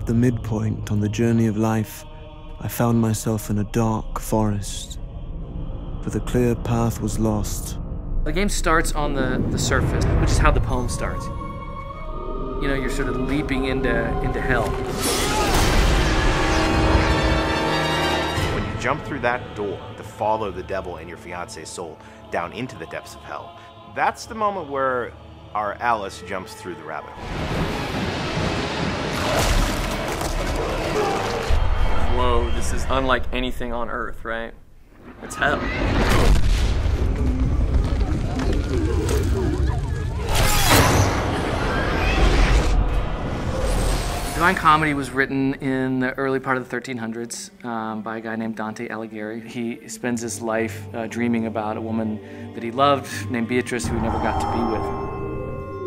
the midpoint on the journey of life, I found myself in a dark forest, for the clear path was lost. The game starts on the surface, which is how the poem starts. You know, you're sort of leaping into hell. When you jump through that door to follow the devil and your fiance's soul down into the depths of hell, that's the moment where our Alice jumps through the rabbit hole. Whoa, this is unlike anything on Earth, right? It's hell. Divine Comedy was written in the early part of the 1300s by a guy named Dante Alighieri. He spends his life dreaming about a woman that he loved named Beatrice, who he never got to be with.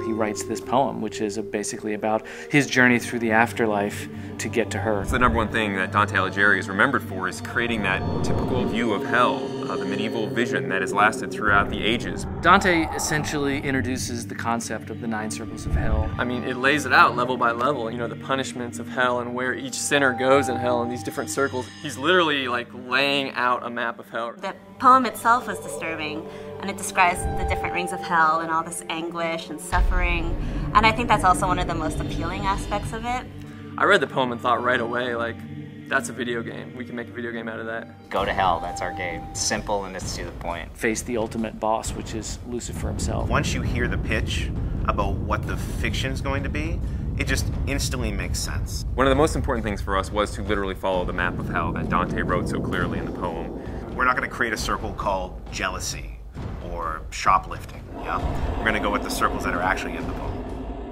He writes this poem, which is basically about his journey through the afterlife to get to her. So the number one thing that Dante Alighieri is remembered for is creating that typical view of hell, the medieval vision that has lasted throughout the ages. Dante essentially introduces the concept of the 9 circles of hell. I mean, it lays it out level by level, you know, the punishments of hell and where each sinner goes in hell in these different circles. He's literally like laying out a map of hell. The poem itself was disturbing, and it describes the different rings of hell and all this anguish and suffering. And I think that's also one of the most appealing aspects of it. I read the poem and thought right away, like, that's a video game. We can make a video game out of that. Go to hell, that's our game. Simple and it's to the point. Face the ultimate boss, which is Lucifer himself. Once you hear the pitch about what the fiction is going to be, it just instantly makes sense. One of the most important things for us was to literally follow the map of hell that Dante wrote so clearly in the poem. We're not going to create a circle called jealousy or shoplifting. Yeah? We're going to go with the circles that are actually in the poem.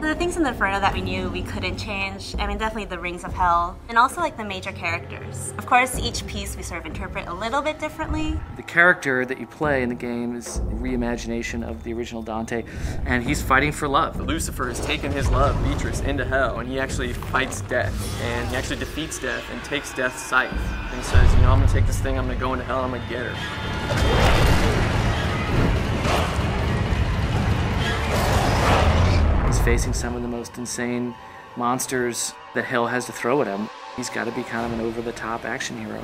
The things in the Inferno that we knew we couldn't change, I mean, definitely the rings of hell, and also like the major characters. Of course, each piece we sort of interpret a little bit differently. The character that you play in the game is a reimagination of the original Dante, and he's fighting for love. Lucifer has taken his love, Beatrice, into hell, and he actually fights death, and he actually defeats death and takes death's scythe. And he says, you know, I'm gonna take this thing, I'm gonna go into hell, I'm gonna get her. He's facing some of the most insane monsters that hell has to throw at him. He's got to be kind of an over-the-top action hero.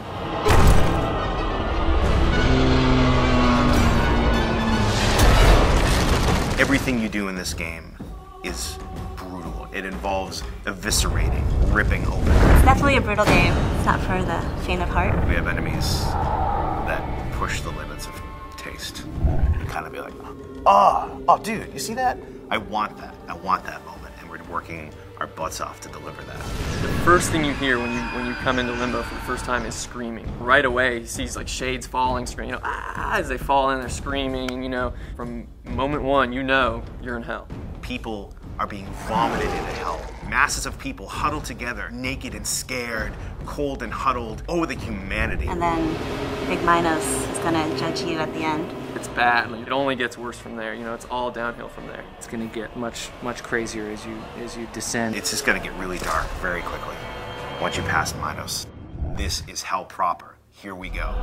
Everything you do in this game is brutal. It involves eviscerating, ripping open. It's definitely a brutal game. It's not for the faint of heart. We have enemies that push the limits of taste. And kind of be like, oh, dude, you see that? I want that. I want that moment, and we're working our butts off to deliver that. The first thing you hear when you come into Limbo for the first time is screaming. Right away, he sees like shades falling, screaming, you know, as they fall in, they're screaming, you know. From moment one, you know you're in hell. People are being vomited into hell. Masses of people huddled together, naked and scared, cold and huddled. Oh, the humanity. And then Big Minos is gonna judge you at the end. It's bad. It only gets worse from there. You know, it's all downhill from there. It's going to get much crazier as you descend. It's just going to get really dark very quickly once you pass Minos. This is hell proper. Here we go.